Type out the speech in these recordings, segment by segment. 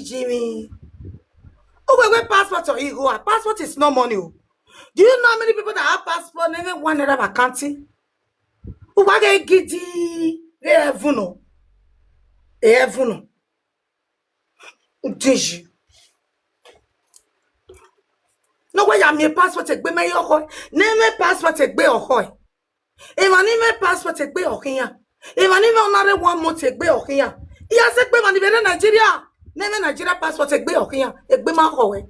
Jimmy. Oh, wait, passport or ego? Passport is no money. Do you know how many people that have passport never one another vacancy? Who are they giddy? They have no. They have no. Did no way I'm your passport take be my hoy. Name passport take be or hoy. If I name passport take be or here. If I name another one more take be or here. Yes, take be money in Nigeria. Name Nigeria passport take be or here. Take be my hoy.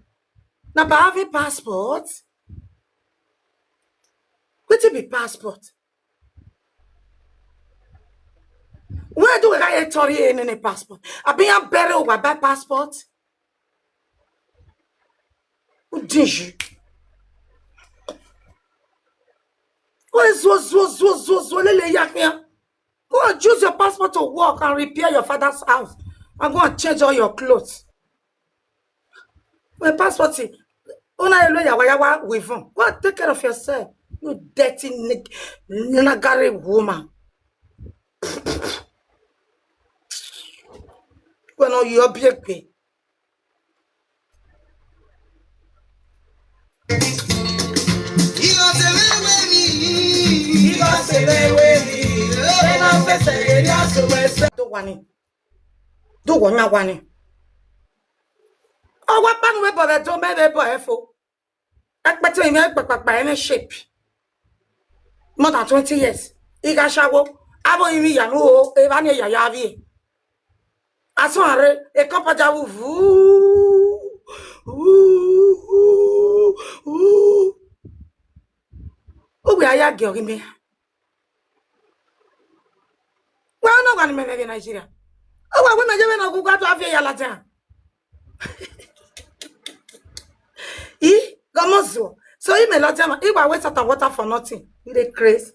Now, by having passport, what be passport? Where do I get any passport? I be a better over by passport. Who did you? Go and choose your passport to work and repair your father's house. And go and change all your clothes. My passport is with him. Go and take care of yourself. You dirty nagari woman. When all your big pay. Do one. Oh, what pan we bother to me the boy for? Expecting me by any shape. More than 20 years. Iga shawo. Abo imi yanu evani yayavi. Asware e kopa jawu vu. We are ya girl me. Well, no one in Nigeria. Oh, I want to go to Avia Latin. Gomozo. So he may not tell me if I waste water for nothing. You dey crazy.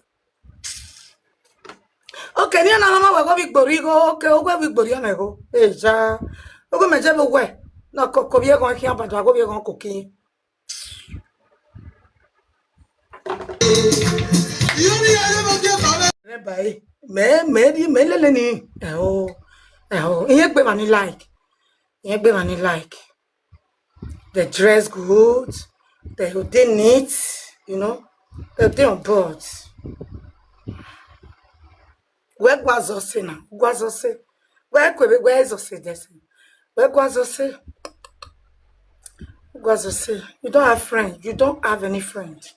Okay, ni na mama we go big borigo. Okay, we go big borigo na go. Ja. We go meje we. Na ko bie go kian ba go bie go kokin. Bye. Me lele ni. Iye gbe mani like. They dress good. They neat, you know. They on board. Where was Ose now? Was Ose? Where is Ose this? Where was Ose? Was Ose? You don't have friends. You don't have any friends.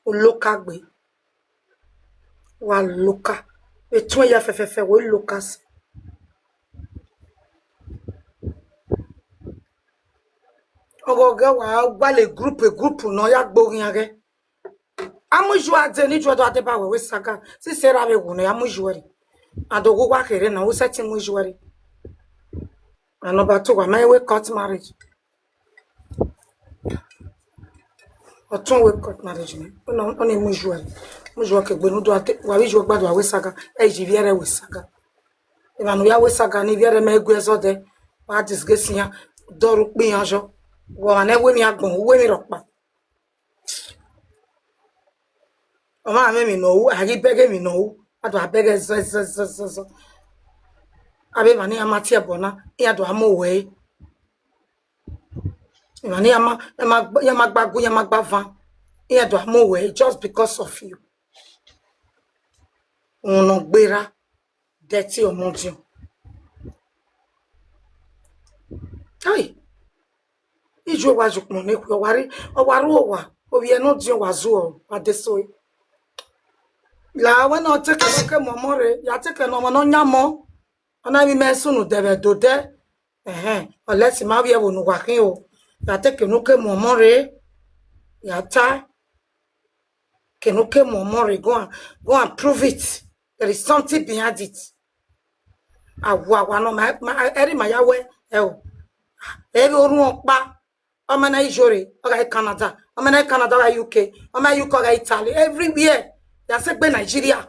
Loka gbe. Wa loka. Etun ya fefefe we lokas. Ogoga wa le group no ya gborin age. Amuju ade ni jodo ade ba we saga. Si sera be wo no amuju ere. Adogo wa kere na wo seti muju ere. And number 2 wa my we cut marriage. Otun we cut marriage ni. Ona muju ere. Muju ke gbe no do ate wa wi jo gbadu wa we saga. E ji viere we saga. Ivanu ya we saga ni viere me egu eso de. Wa disgrace ya doru pin anjo. Wo na we mi agbon we mi ropa. Oma me mi no ari bege mi no ado abege so abe mani amati ebona ya do amowe mani ya magba van ya do amowe just because of you ono gbera dirty omodio ai ijo wajukmo ne ku owaru owa obi eno di wazu adeso la when I take a momore, ya take no nyamo. Ona mi mesunu debe dode. Unless ma bi e wonu wakin o. Ya take no ke momore. Ya ta ke no ke momore go and prove it. There is something behind it. Awa no ma eri ma yawe Ebi orun opa. Omo na Ijore, oga Canada. Omo na Canada oga UK. Omo UK oga Italy. Everywhere. Ya se gbe Nigeria.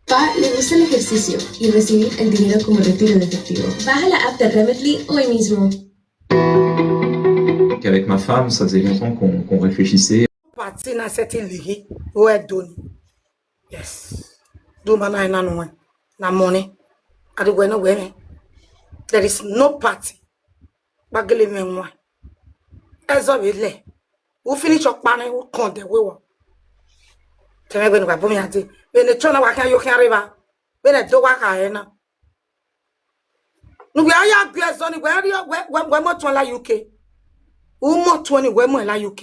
Pa le gusta el ejercicio y recibir el dinero como retiro de efectivo. Baja la app de Remitly hoy mismo. Avec ma femme, ça faisait longtemps qu'on réfléchissait. Sina seti ligi. Where doni. Yes. Do mana ina no na money. Adi we no we. There is no party. Bagele me nwa. Ezo bile. We finish up panel, we con the way. Tell me when we boom yati. When the chona waka you can river. When the do waka ena. No we are ya zoni where you when mo to la UK. Mo 20 we mo la UK.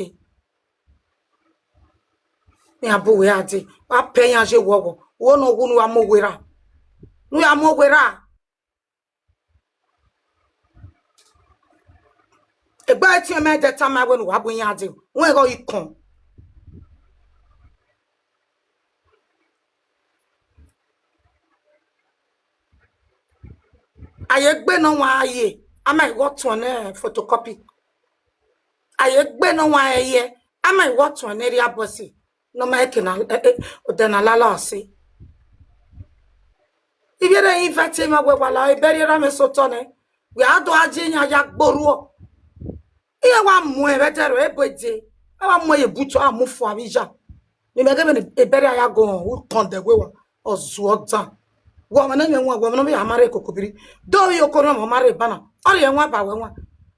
Me abu we ati. Wa pen ya je wo. Wo no wu no amowera. No ya amowera. E ba ti me de time when we abu yan ati. When go ikon. Aye gbe no wa aye. Am I got to an photocopy? Aye gbe no wa aye. Am I got to an area bossy? No make na then alala see. If you don't invite him away while I bury Rame Sotone, we are do Ajinia Yak Boruo. Here one more better every day. I want more a butcher and move for Avija. You may give a better I go who turn the way or Zwata. Woman and woman of America could be. Do you call him Mary Banner? Or you want by one.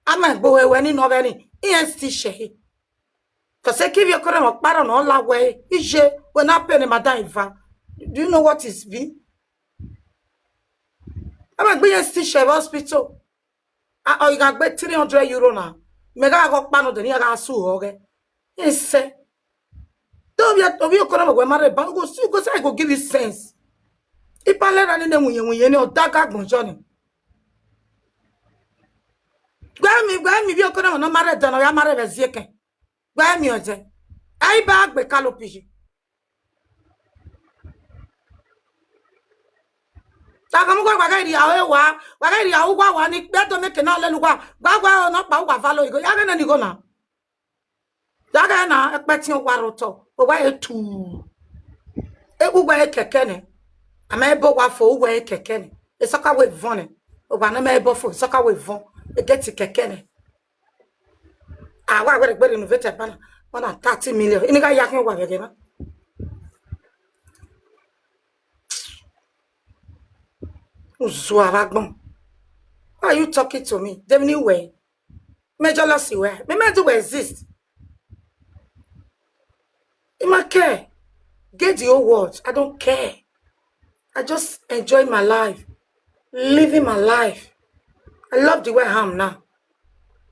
I might go when in of any. Yes, Tisha. Because I give you a column of baron all that way. Is she when I pay my diver? Do you know what is be? I'm going to see Chef Hospital. You can get €300 now. Mega got pano the near sue, okay? Yes, sir. Don't be a column of where my bank goes. You go say I go give you sense. If I let them when you know dark out Johnny. Grammy, be a column no matter than I am married as Yeke. Grammy, I bag the calopi. Takamuko wagari awewa wagari awugwa wani beto make na leluwa gbagba no pa ugwa falo igo yaga na ni go na yaga na ekpeti ogwa roto ogwa etu egugwa ekeke ne ama ebo gwa fo ugwa ekeke ne esoka we vone ogwa na ma ebo fo esoka we von egeti keke ne awa we gbe innovate bana 30 million iniga yakin ogwa bege na. Why are you talking to me? Them new way. Major lossy way. Me do exist. In my care. Get the old words. I don't care. I just enjoy my life. Living my life. I love the way I am now.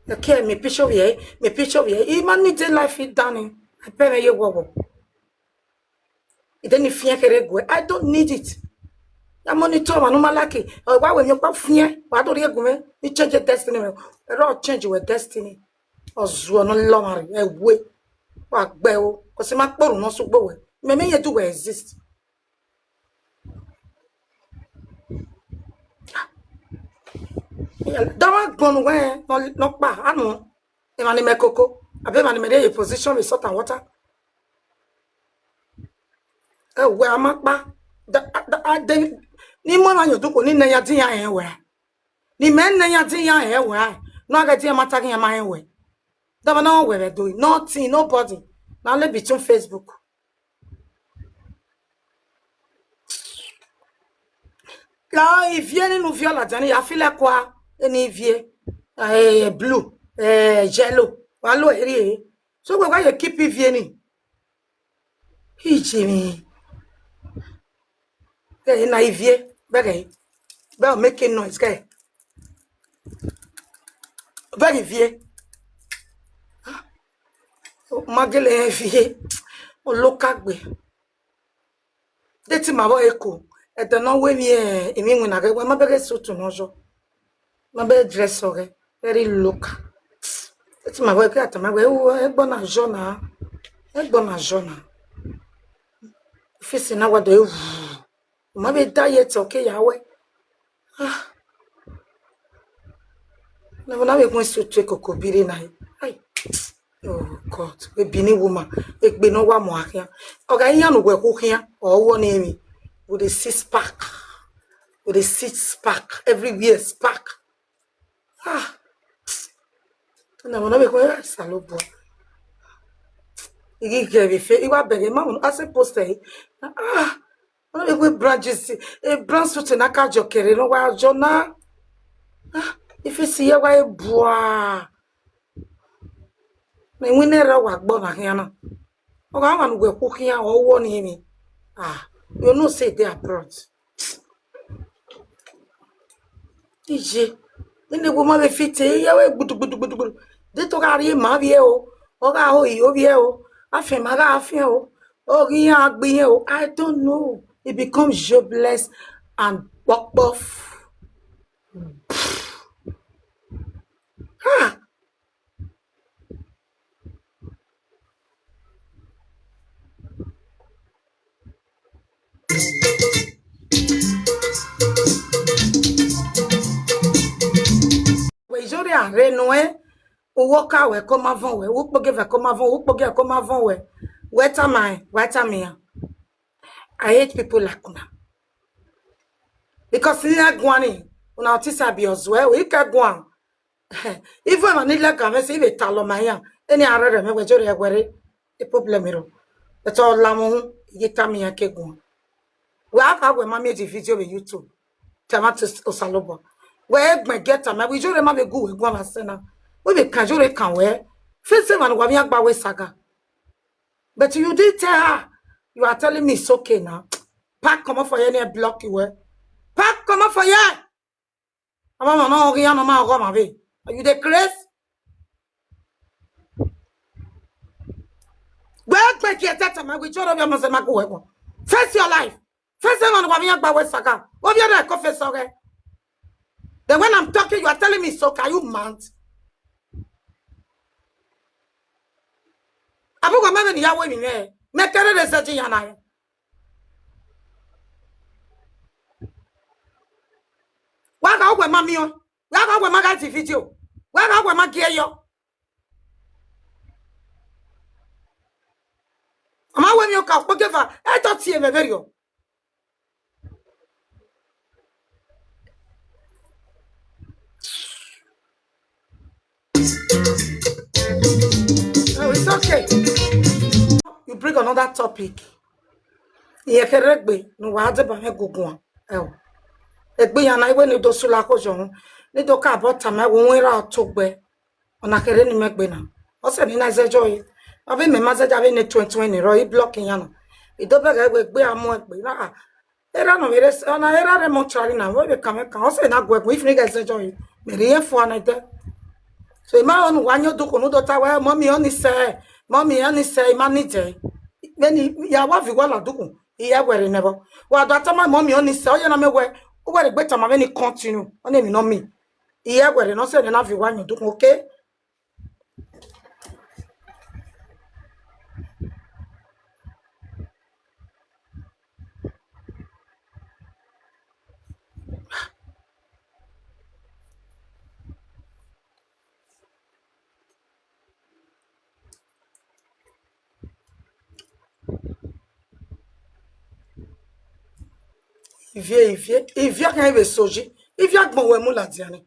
I care me picture here. Me picture here. Even need the life it done. I pay me your wobble. It didn't fear go. I don't need it. I monitor my normal lucky. Why when you're here? Why don't you go? You change your destiny. Or change your destiny. Or no longer a way. What bell? Because my bone no so go. Maybe you do exist. Don't go where no bad. I know. If I make cocoa, I bet I made a position with salt and water. Where am I? Ni mo na yoduko ni nanya tin ya enwe ni men nanya tin ya enwe no aga tin mata kin ya ma enwe da ba na we be do nothing nobody na le between Facebook la if viene no viola jani ya file kwa eni vie blue yellow wa lo eri so we you keep vieni Hijimi na ivie begay be making noise guy very vie magele vie o lokagbe deti ma bo eko e de no we mi emi nwe na gbe ma bege sutu nojo ma be dress ore very local deti ma bo eko atama we egbo na jona fisi na wado ewu ma be diet okay yawe na be kun sutu ekokobiri na ai. Oh God, we bini woman. We be no wa mo akia. Oga yan no we kukia or one emi with a 6-pack. With a 6-pack everywhere spark. Na wana be ko salobo. Igi give fe iwa bege mamu ase poster. Ah, we branches e branch to na ka jokere no wa jona. Ah, if you see ya wa e bua. Na winera wa gbo na hia na. O ga wan gwe ku hia o wo ni mi. Ah, you know say they abroad. Ije. Nene wo ma be fite ya we gudu. De to ga ri ma vie o. O ga ho i o vie o. Afen ma ga afen o. O ri yan agbe o. I don't know. It becomes jobless and buff. Ah. We jori an renoe. Uwoka we come avant we. Ukpoge ve come avant. Ukpoge come avant we. Weta me. I hate people like una. Because in that guani, una otisa be as well. We can go on. Even when it like a say talo maya. Any other me we jori agwere. A problem iro. But all lamu yita me ake go. We have we mama the video on YouTube. Tomato osalobo. We me get am. We jori ma be go we go am asena. We be kan jori kan we. Face man wa mi agba we saga. But you did tell her. You are telling me it's okay now. Pack come up for you and block you. Pack come up for you. Mama no ogi no ma go ma be. Are you the craze? Where make you that time we choro be ma se ma go we. Face your life. Face man wa mi agba we saga. What you dey confess okay? Then when I'm talking you are telling me it's okay. Are you mad? Abu go ma ni ya we mi me. Me kere de se ya na. Waga ogwe mami o. Waga ogwe maga ti video. Waga ogwe magie yo. Ama we mi o ka oge fa. E to tie me very o. Oh, it's okay. You bring another topic. Ye keregbe no wa de ba me gugun. Egbe ya na iwe ni do sula ko jo ni do ka bota ma wo nra otogbe ona kere ni megbe na o se ni na zejo yi abi me ma zeja be ni 2020 ro I blocking ya na ido be ga egbe amu egbe na era no mere ona era re mo chari na wo be ka o se na go egbe if ni ga zejo yi me re ye fu ana de so ma onu wa nyo do ko no do ta wa mommy oni se ma ni je beni ya wa fi wa la dukun iya were nebo wa do ta ma mommy oni se o ye na me we o were gbe ta ma be ni continue o ne mi no mi iya were no se ni na fi wa nyo dukun okay Ivia kan be soji ivia gbon we mu la diani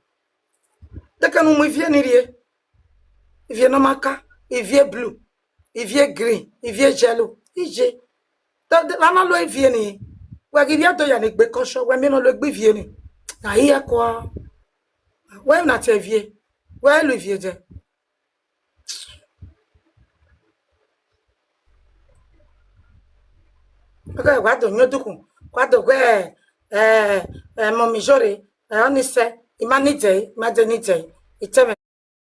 de kan mu ivia ni rie ivia no maka ivia blue ivia green ivia yellow ije la na lo ivia ni we ivia do ya ni gbe kan so we mi no lo gbe ivia ni na iya ko we na te ivia we lo ivia je okay wa do nyo dukun kwa do gwe mo mi jore oni se imanije imaje nije iteme